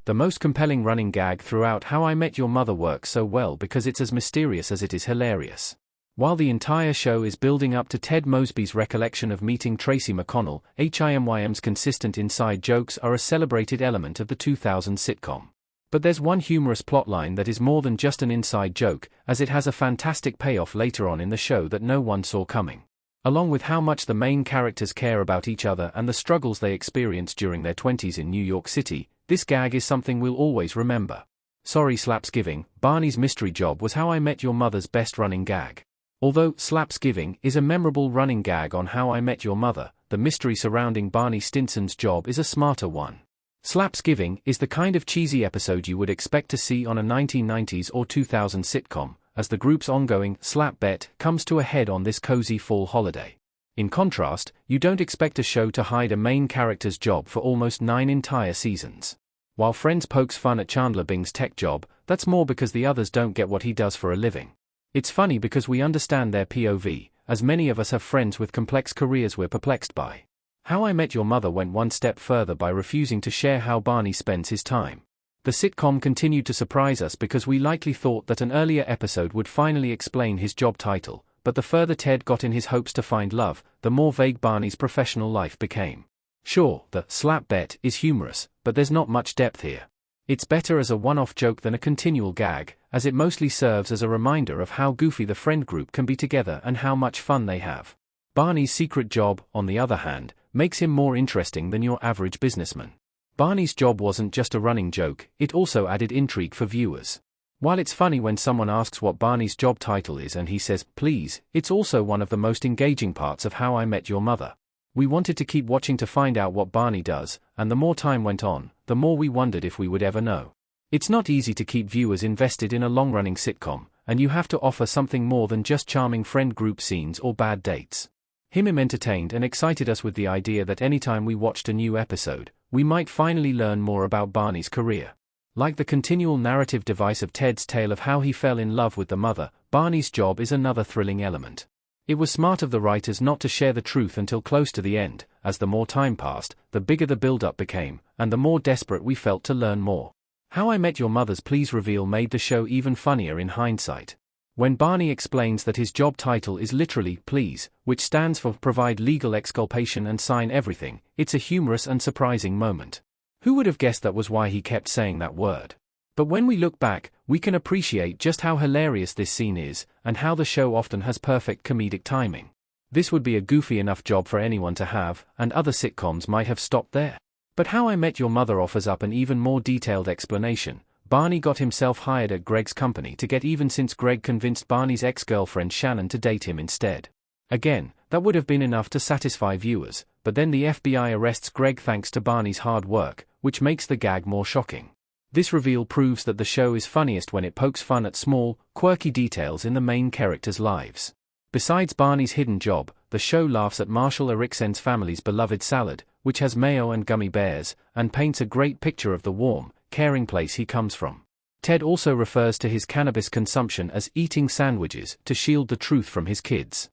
The most compelling running gag throughout How I Met Your Mother works so well because it's as mysterious as it is hilarious. While the entire show is building up to Ted Mosby's recollection of meeting Tracy McConnell, HIMYM's consistent inside jokes are a celebrated element of the 2000 sitcom. But there's one humorous plotline that is more than just an inside joke, as it has a fantastic payoff later on in the show that no one saw coming. Along with how much the main characters care about each other and the struggles they experience during their 20s in New York City, this gag is something we'll always remember. Sorry Slapsgiving, Barney's mystery job was How I Met Your Mother's best running gag. Although Slapsgiving is a memorable running gag on How I Met Your Mother, the mystery surrounding Barney Stinson's job is a smarter one. Slapsgiving is the kind of cheesy episode you would expect to see on a 1990s or 2000 sitcom, as the group's ongoing slap bet comes to a head on this cozy fall holiday. In contrast, you don't expect a show to hide a main character's job for almost 9 entire seasons. While Friends pokes fun at Chandler Bing's tech job, that's more because the others don't get what he does for a living. It's funny because we understand their POV, as many of us have friends with complex careers we're perplexed by. How I Met Your Mother went one step further by refusing to share how Barney spends his time. The sitcom continued to surprise us because we likely thought that an earlier episode would finally explain his job title, but the further Ted got in his hopes to find love, the more vague Barney's professional life became. Sure, the slap bet is humorous, but there's not much depth here. It's better as a one-off joke than a continual gag, as it mostly serves as a reminder of how goofy the friend group can be together and how much fun they have. Barney's secret job, on the other hand, makes him more interesting than your average businessman. Barney's job wasn't just a running joke, it also added intrigue for viewers. While it's funny when someone asks what Barney's job title is and he says, please, it's also one of the most engaging parts of How I Met Your Mother. We wanted to keep watching to find out what Barney does, and the more time went on, the more we wondered if we would ever know. It's not easy to keep viewers invested in a long-running sitcom, and you have to offer something more than just charming friend group scenes or bad dates. Him entertained and excited us with the idea that anytime we watched a new episode, we might finally learn more about Barney's career. Like the continual narrative device of Ted's tale of how he fell in love with the mother, Barney's job is another thrilling element. It was smart of the writers not to share the truth until close to the end, as the more time passed, the bigger the build-up became, and the more desperate we felt to learn more. How I Met Your Mother's please reveal made the show even funnier in hindsight. When Barney explains that his job title is literally please, which stands for provide legal exculpation and sign everything, it's a humorous and surprising moment. Who would have guessed that was why he kept saying that word? But when we look back, we can appreciate just how hilarious this scene is, and how the show often has perfect comedic timing. This would be a goofy enough job for anyone to have, and other sitcoms might have stopped there. But How I Met Your Mother offers up an even more detailed explanation. Barney got himself hired at Greg's company to get even since Greg convinced Barney's ex-girlfriend Shannon to date him instead. Again, that would have been enough to satisfy viewers, but then the FBI arrests Greg thanks to Barney's hard work, which makes the gag more shocking. This reveal proves that the show is funniest when it pokes fun at small, quirky details in the main characters' lives. Besides Barney's hidden job, the show laughs at Marshall Eriksen's family's beloved salad, which has mayo and gummy bears, and paints a great picture of the warm, caring place he comes from. Ted also refers to his cannabis consumption as eating sandwiches to shield the truth from his kids.